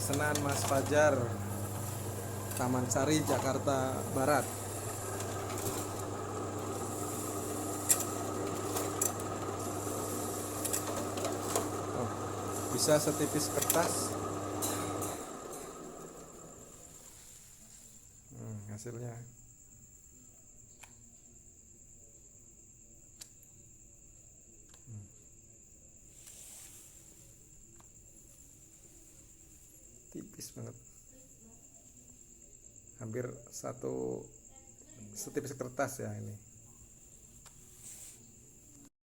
pesanan Mas Fajar, Taman Sari, Jakarta Barat. Oh, bisa setipis kertas. Hasilnya. Tipis banget, hampir satu setipis kertas ya ini.